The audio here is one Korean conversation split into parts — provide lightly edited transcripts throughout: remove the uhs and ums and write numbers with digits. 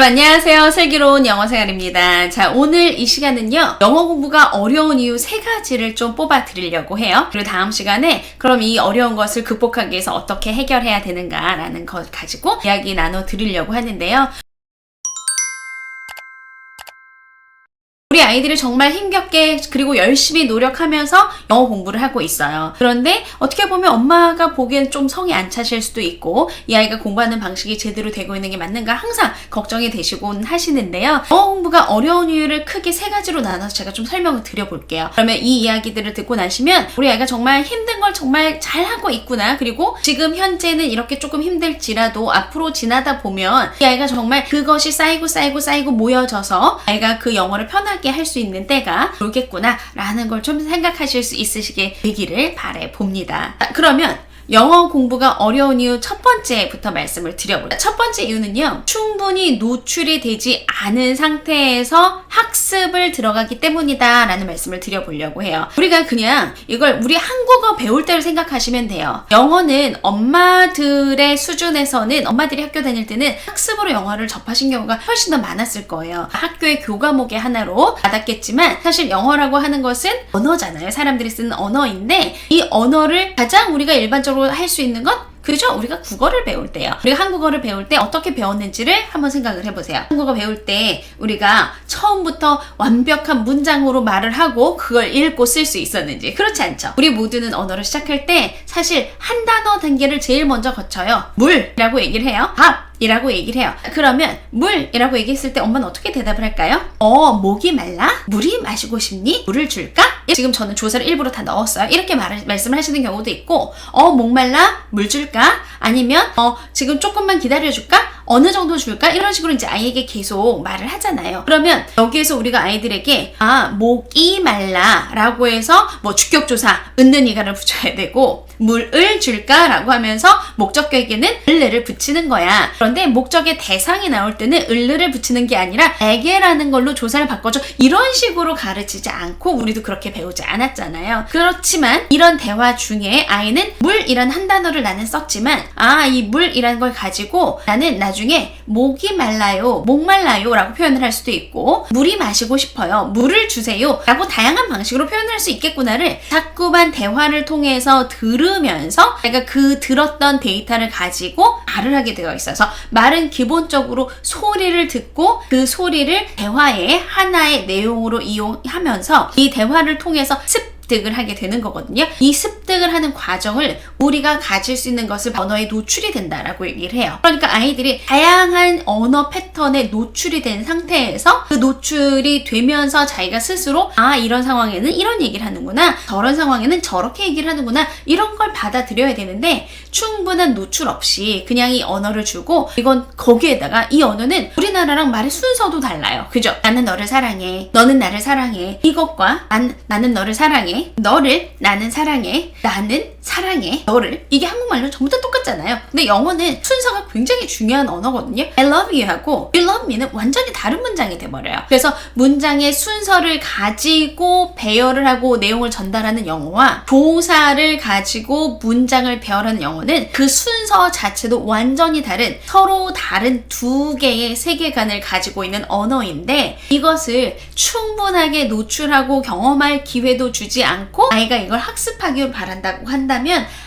여러분 안녕하세요. 슬기로운 영어생활입니다. 자, 오늘 이 시간은요, 영어 공부가 어려운 이유 3가지를 좀 뽑아 드리려고 해요. 그리고 다음 시간에 그럼 이 어려운 것을 극복하기 위해서 어떻게 해결해야 되는가라는 것 가지고 이야기 나눠 드리려고 하는데요. 우리 아이들이 정말 힘겹게 그리고 열심히 노력하면서 영어 공부를 하고 있어요. 그런데 어떻게 보면 엄마가 보기엔 좀 성이 안 차실 수도 있고 이 아이가 공부하는 방식이 제대로 되고 있는 게 맞는가 항상 걱정이 되시곤 하시는데요. 영어 공부가 어려운 이유를 크게 3가지로 나눠서 제가 좀 설명을 드려볼게요. 그러면 이 이야기들을 듣고 나시면 우리 아이가 정말 힘든 걸 정말 잘하고 있구나, 그리고 지금 현재는 이렇게 조금 힘들지라도 앞으로 지나다 보면 이 아이가 정말 그것이 쌓이고 모여져서 아이가 그 영어를 편하게 할 수 있는 때가 오겠구나 라는 걸 좀 생각하실 수 있으시게 되기를 바라봅니다. 그러면 영어 공부가 어려운 이유 첫 번째부터 말씀을 드려볼게요. 첫 번째 이유는요, 충분히 노출이 되지 않은 상태에서 학습을 들어가기 때문이다 라는 말씀을 드려보려고 해요. 우리가 그냥 이걸 우리 한국어 배울 때를 생각하시면 돼요. 영어는 엄마들의 수준에서는, 엄마들이 학교 다닐 때는 학습으로 영어를 접하신 경우가 훨씬 더 많았을 거예요. 학교의 교과목의 하나로 받았겠지만 사실 영어라고 하는 것은 언어잖아요. 사람들이 쓰는 언어인데 이 언어를 가장 우리가 일반적으로 할 수 있는 건 그죠? 우리가 국어를 배울 때요. 우리가 한국어를 배울 때 어떻게 배웠는지를 한번 생각을 해보세요. 한국어 배울 때 우리가 처음부터 완벽한 문장으로 말을 하고 그걸 읽고 쓸 수 있었는지, 그렇지 않죠? 우리 모두는 언어를 시작할 때 사실 한 단어 단계를 제일 먼저 거쳐요. 물이라고 얘기를 해요. 밥이라고 얘기를 해요. 그러면 물이라고 얘기했을 때 엄마는 어떻게 대답을 할까요? 목이 말라? 물이 마시고 싶니? 물을 줄까? 지금 저는 조사를 일부러 다 넣었어요. 이렇게 말씀을 하시는 경우도 있고, 목말라? 물 줄까? 아니면 지금 조금만 기다려줄까? 어느 정도 줄까? 이런 식으로 이제 아이에게 계속 말을 하잖아요. 그러면 여기에서 우리가 아이들에게 목이 말라 라고 해서 뭐 주격조사 은는 이가를 붙여야 되고, 물을 줄까? 라고 하면서 목적격에는 을를 붙이는 거야. 그런데 목적의 대상이 나올 때는 을를 붙이는 게 아니라 에게라는 걸로 조사를 바꿔줘, 이런 식으로 가르치지 않고 우리도 그렇게 배우지 않았잖아요. 그렇지만 이런 대화 중에 아이는 물이란 한 단어를 나는 썼지만 이 물이라는 걸 가지고 나는 나중에 목이 말라요, 목말라요 라고 표현을 할 수도 있고, 물이 마시고 싶어요, 물을 주세요 라고 다양한 방식으로 표현할 수 있겠구나를 자꾸만 대화를 통해서 들으면서 내가 그 들었던 데이터를 가지고 말을 하게 되어 있어서, 말은 기본적으로 소리를 듣고 그 소리를 대화의 하나의 내용으로 이용하면서 이 대화를 통해서 습득을 하게 되는 거거든요. 이 습득을 하는 과정을 우리가 가질 수 있는 것을 언어에 노출이 된다라고 얘기를 해요. 그러니까 아이들이 다양한 언어 패턴에 노출이 된 상태에서 그 노출이 되면서 자기가 스스로 이런 상황에는 이런 얘기를 하는구나, 저런 상황에는 저렇게 얘기를 하는구나, 이런 걸 받아들여야 되는데 충분한 노출 없이 그냥 이 언어를 주고, 이건 거기에다가 이 언어는 우리나라랑 말의 순서도 달라요. 그죠? 나는 너를 사랑해, 너는 나를 사랑해, 이것과 나는 너를 사랑해, 너를 나는 사랑해, 나는 사랑해, 너를, 이게 한국말로 전부 다 똑같잖아요. 근데 영어는 순서가 굉장히 중요한 언어거든요. I love you 하고 you love me는 완전히 다른 문장이 돼버려요. 그래서 문장의 순서를 가지고 배열을 하고 내용을 전달하는 영어와 조사를 가지고 문장을 배열하는 영어는 그 순서 자체도 완전히 다른, 서로 다른 두 개의 세계관을 가지고 있는 언어인데, 이것을 충분하게 노출하고 경험할 기회도 주지 않고 아이가 이걸 학습하기를 바란다고 한다면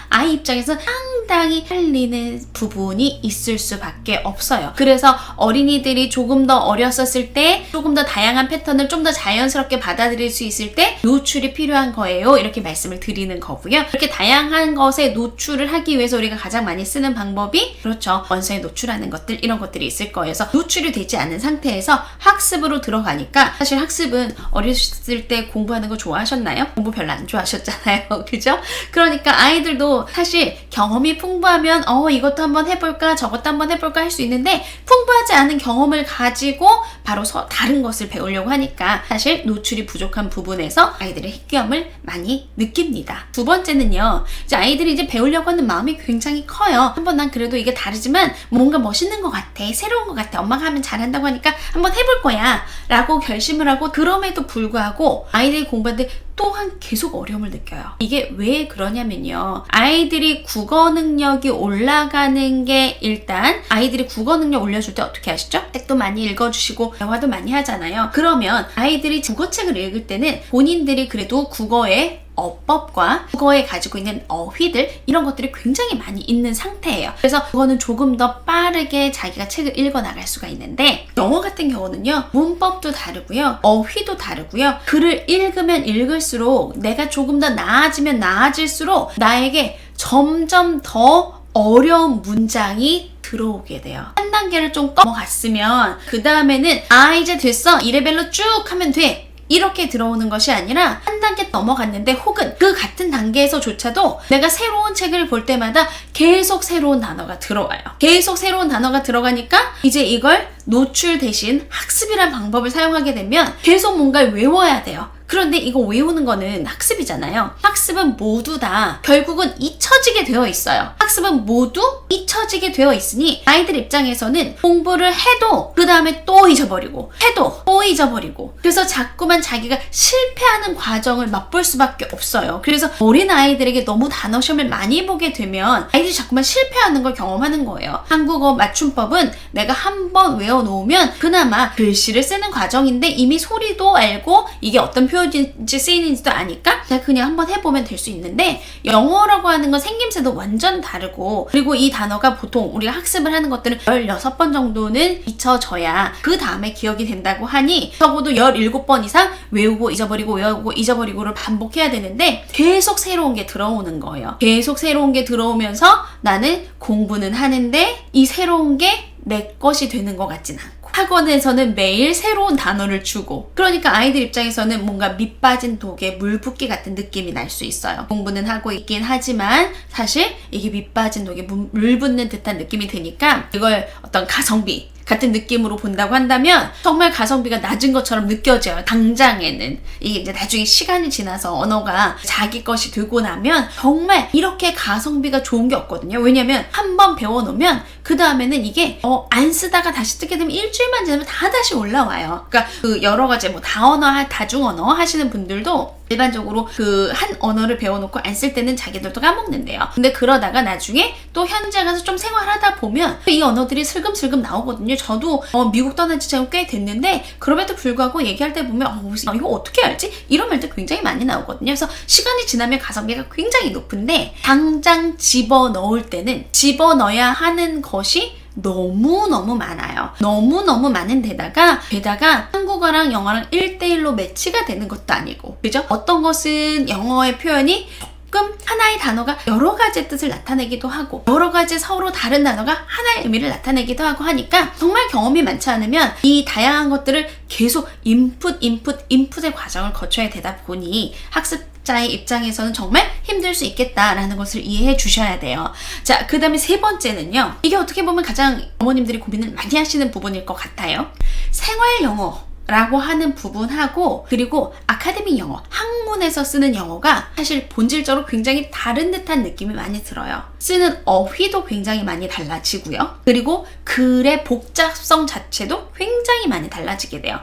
아이 입장에서 상당히 헷갈리는 부분이 있을 수밖에 없어요. 그래서 어린이들이 조금 더 어렸었을 때 조금 더 다양한 패턴을 좀 더 자연스럽게 받아들일 수 있을 때 노출이 필요한 거예요, 이렇게 말씀을 드리는 거고요. 이렇게 다양한 것에 노출을 하기 위해서 우리가 가장 많이 쓰는 방법이, 그렇죠, 원서에 노출하는 것들, 이런 것들이 있을 거예요. 그래서 노출이 되지 않은 상태에서 학습으로 들어가니까, 사실 학습은 어렸을 때 공부하는 거 좋아하셨나요? 공부 별로 안 좋아하셨잖아요. 그죠? 그러니까 아이들도 사실 경험이 풍부하면 이것도 한번 해볼까 저것도 한번 해볼까 할 수 있는데, 풍부하지 않은 경험을 가지고 바로 다른 것을 배우려고 하니까 사실 노출이 부족한 부분에서 아이들의 획기함을 많이 느낍니다. 두 번째는요, 이제 아이들이 이제 배우려고 하는 마음이 굉장히 커요. 한번 난 그래도 이게 다르지만 뭔가 멋있는 것 같아, 새로운 것 같아, 엄마가 하면 잘한다고 하니까 한번 해볼 거야 라고 결심을 하고, 그럼에도 불구하고 아이들이 공부하는데 또한 계속 어려움을 느껴요. 이게 왜 그러냐면요. 아이들이 국어 능력이 올라가는 게 일단 아이들이 국어 능력 올려줄 때 어떻게 하시죠? 책도 많이 읽어주시고 대화도 많이 하잖아요. 그러면 아이들이 국어책을 읽을 때는 본인들이 그래도 국어의 어법과 국어에 가지고 있는 어휘들 이런 것들이 굉장히 많이 있는 상태예요. 그래서 그거는 조금 더 빠르게 자기가 책을 읽어 나갈 수가 있는데 영어 같은 경우는요. 문법도 다르고요. 어휘도 다르고요. 글을 읽으면 읽을수록 내가 조금 더 나아지면 나아질수록 나에게 점점 더 어려운 문장이 들어오게 돼요. 한 단계를 좀 넘어갔으면 그 다음에는 이제 됐어. 이 레벨로 쭉 하면 돼. 이렇게 들어오는 것이 아니라 한 단계 넘어갔는데 혹은 그 같은 단계에서조차도 내가 새로운 책을 볼 때마다 계속 새로운 단어가 들어와요. 계속 새로운 단어가 들어가니까 이제 이걸 노출 대신 학습이란 방법을 사용하게 되면 계속 뭔가를 외워야 돼요. 그런데 이거 외우는 거는 학습이잖아요. 학습은 모두 다 결국은 잊혀지게 되어 있어요. 학습은 모두 잊혀지게 되어 있으니 아이들 입장에서는 공부를 해도 그 다음에 또 잊어버리고 해도 또 잊어버리고 그래서 자꾸만 자기가 실패하는 과정을 맛볼 수밖에 없어요. 그래서 어린 아이들에게 너무 단어 시험을 많이 보게 되면 아이들이 자꾸만 실패하는 걸 경험하는 거예요. 한국어 맞춤법은 내가 한번 외워놓으면 그나마 글씨를 쓰는 과정인데 이미 소리도 알고 이게 어떤 표현인지 쓰이는지도 아니까 그냥 한번 해보면 될 수 있는데 영어라고 하는 건 생김새도 완전 다르고 그리고 이 단어가 보통 우리가 학습을 하는 것들은 16번 정도는 잊혀져야 그 다음에 기억이 된다고 하니 적어도 17번 이상 외우고 잊어버리고를 반복해야 되는데 계속 새로운 게 들어오는 거예요. 계속 새로운 게 들어오면서 나는 공부는 하는데 이 새로운 게 내 것이 되는 것 같진 않고 학원에서는 매일 새로운 단어를 주고 그러니까 아이들 입장에서는 뭔가 밑 빠진 독에 물 붓기 같은 느낌이 날 수 있어요. 공부는 하고 있긴 하지만 사실 이게 밑 빠진 독에 물 붓는 듯한 느낌이 드니까 이걸 어떤 가성비 같은 느낌으로 본다고 한다면 정말 가성비가 낮은 것처럼 느껴져요. 당장에는. 이게 이제 나중에 시간이 지나서 언어가 자기 것이 되고 나면 정말 이렇게 가성비가 좋은 게 없거든요. 왜냐면 한번 배워놓으면 그 다음에는 이게 안 쓰다가 다시 쓰게 되면 일주일만 지나면 다 다시 올라와요. 그러니까 그 여러 가지 뭐 다언어, 다중언어 하시는 분들도 일반적으로 그 한 언어를 배워놓고 안 쓸 때는 자기들도 까먹는데요. 근데 그러다가 나중에 또 현지에 가서 좀 생활하다 보면 이 언어들이 슬금슬금 나오거든요. 저도 미국 떠난 지 지금 꽤 됐는데 그럼에도 불구하고 얘기할 때 보면 이거 어떻게 알지? 이런 말들 굉장히 많이 나오거든요. 그래서 시간이 지나면 가성비가 굉장히 높은데 당장 집어넣을 때는 집어넣어야 하는 것이 너무너무 많아요. 너무너무 많은 게다가 한국어랑 영어랑 1대1로 매치가 되는 것도 아니고 그죠? 어떤 것은 영어의 표현이 조금 하나의 단어가 여러 가지 뜻을 나타내기도 하고 여러 가지 서로 다른 단어가 하나의 의미를 나타내기도 하고 하니까 정말 경험이 많지 않으면 이 다양한 것들을 계속 인풋의 과정을 거쳐야 되다 보니 학습자의 입장에서는 정말 힘들 수 있겠다라는 것을 이해해 주셔야 돼요. 자, 그 다음에 세 번째는요. 이게 어떻게 보면 가장 어머님들이 고민을 많이 하시는 부분일 것 같아요. 생활 영어 라고 하는 부분하고 그리고 아카데미 영어, 학문에서 쓰는 영어가 사실 본질적으로 굉장히 다른 듯한 느낌이 많이 들어요. 쓰는 어휘도 굉장히 많이 달라지고요. 그리고 글의 복잡성 자체도 굉장히 많이 달라지게 돼요.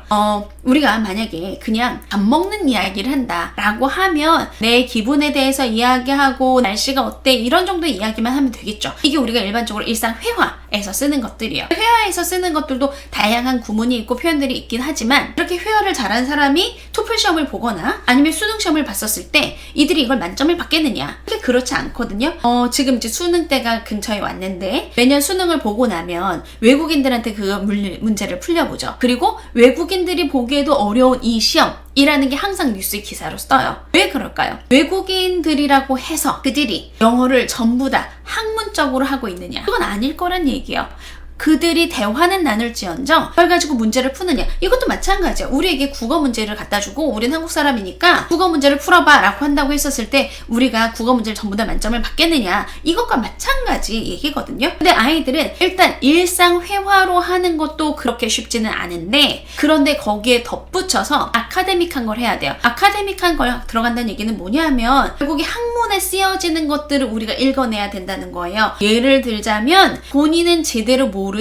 우리가 만약에 그냥 밥 먹는 이야기를 한다라고 하면 내 기분에 대해서 이야기하고 날씨가 어때 이런 정도의 이야기만 하면 되겠죠. 이게 우리가 일반적으로 일상 회화에서 쓰는 것들이에요. 회화에서 쓰는 것들도 다양한 구문이 있고 표현들이 있긴 하지만 이렇게 회화를 잘하는 사람이 토플 시험을 보거나 아니면 수능 시험을 봤었을 때 이들이 이걸 만점을 받겠느냐? 그게 그렇지 않거든요. 지금 이제 수능 때가 근처에 왔는데 매년 수능을 보고 나면 외국인들한테 그 문제를 풀려보죠. 그리고 외국인들이 보기에도 어려운 이 시험이라는 게 항상 뉴스 기사로 써요. 왜 그럴까요? 외국인들이라고 해서 그들이 영어를 전부 다 학문적으로 하고 있느냐? 그건 아닐 거란 얘기예요. 그들이 대화는 나눌지언정 그걸 가지고 문제를 푸느냐 이것도 마찬가지야. 우리에게 국어 문제를 갖다 주고 우린 한국 사람이니까 국어 문제를 풀어봐 라고 한다고 했었을 때 우리가 국어 문제를 전부 다 만점을 받겠느냐 이것과 마찬가지 얘기거든요. 근데 아이들은 일단 일상 회화로 하는 것도 그렇게 쉽지는 않은데 그런데 거기에 덧붙여서 아카데믹한 걸 해야 돼요. 아카데믹한 걸 들어간다는 얘기는 뭐냐면 결국에 학문에 쓰여지는 것들을 우리가 읽어내야 된다는 거예요. 예를 들자면 본인은 제대로 모르는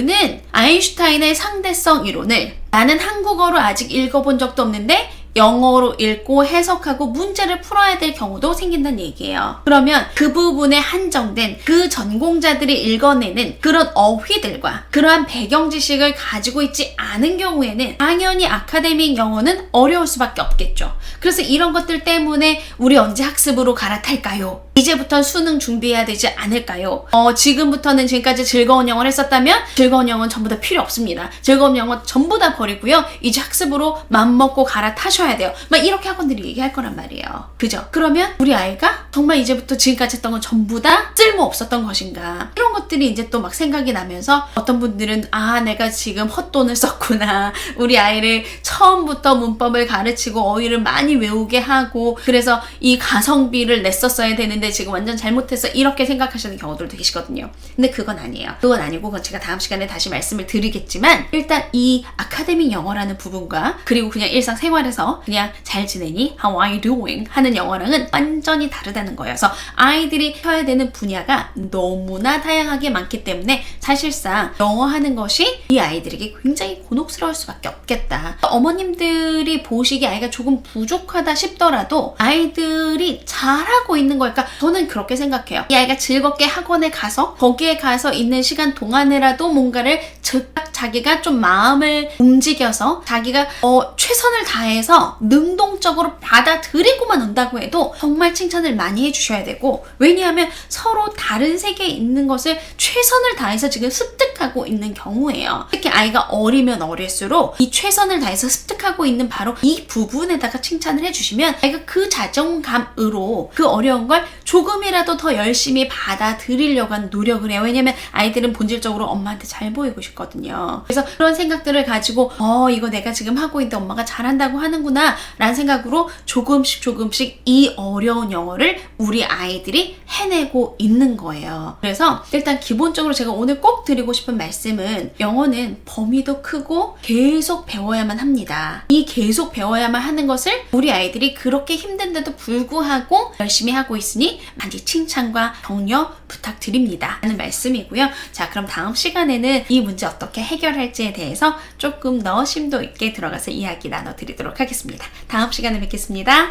아인슈타인의 상대성 이론을 나는 한국어로 아직 읽어본 적도 없는데 영어로 읽고 해석하고 문제를 풀어야 될 경우도 생긴다는 얘기예요. 그러면 그 부분에 한정된 그 전공자들이 읽어내는 그런 어휘들과 그러한 배경 지식을 가지고 있지 않은 경우에는 당연히 아카데믹 영어는 어려울 수밖에 없겠죠. 그래서 이런 것들 때문에 우리 언제 학습으로 갈아탈까요? 이제부터 수능 준비해야 되지 않을까요? 지금부터는 지금까지 즐거운 영어를 했었다면 즐거운 영어는 전부 다 필요 없습니다. 즐거운 영어 전부 다 버리고요. 이제 학습으로 맘먹고 갈아타셔야 돼요. 막 이렇게 학원들이 얘기할 거란 말이에요. 그죠? 그러면 우리 아이가 정말 이제부터 지금까지 했던 건 전부 다 쓸모 없었던 것인가? 이런 것들이 이제 또 막 생각이 나면서 어떤 분들은 내가 지금 헛돈을 썼구나. 우리 아이를 처음부터 문법을 가르치고 어휘를 많이 외우게 하고 그래서 이 가성비를 냈었어야 되는데 지금 완전 잘못해서 이렇게 생각하시는 경우들도 계시거든요. 근데 그건 아니에요. 그건 아니고 그건 제가 다음 시간에 다시 말씀을 드리겠지만 일단 이 아카데믹 영어라는 부분과 그리고 그냥 일상생활에서 그냥 잘 지내니? How are you doing? 하는 영어랑은 완전히 다르다는 거여서 아이들이 펴야 되는 분야가 너무나 다양하게 많기 때문에 사실상 영어 하는 것이 이 아이들에게 굉장히 곤혹스러울 수밖에 없겠다. 어머님들이 보시기에 아이가 조금 부족하다 싶더라도 아이들이 잘하고 있는 걸까? 저는 그렇게 생각해요. 이 아이가 즐겁게 학원에 가서 거기에 가서 있는 시간 동안에라도 뭔가를 즉각 자기가 좀 마음을 움직여서 자기가 최선을 다해서 능동적으로 받아들이고만 온다고 해도 정말 칭찬을 많이 해주셔야 되고 왜냐하면 서로 다른 세계에 있는 것을 최선을 다해서 지금 습득하고 있는 경우예요. 특히 아이가 어리면 어릴수록 이 최선을 다해서 습득하고 있는 바로 이 부분에다가 칭찬을 해주시면 아이가 그 자존감으로 그 어려운 걸 조금이라도 더 열심히 받아들이려고 하는 노력을 해요. 왜냐면 아이들은 본질적으로 엄마한테 잘 보이고 싶거든요. 그래서 그런 생각들을 가지고 이거 내가 지금 하고 있는데 엄마가 잘한다고 하는구나 라는 생각으로 조금씩 이 어려운 영어를 우리 아이들이 해내고 있는 거예요. 그래서 일단 기본적으로 제가 오늘 꼭 드리고 싶은 말씀은 영어는 범위도 크고 계속 배워야만 합니다. 이 계속 배워야만 하는 것을 우리 아이들이 그렇게 힘든데도 불구하고 열심히 하고 있으니 많이 칭찬과 격려 부탁드립니다 하는 말씀이고요. 자, 그럼 다음 시간에는 이 문제 어떻게 해결할지에 대해서 조금 더 심도 있게 들어가서 이야기 나눠드리도록 하겠습니다. 다음 시간에 뵙겠습니다.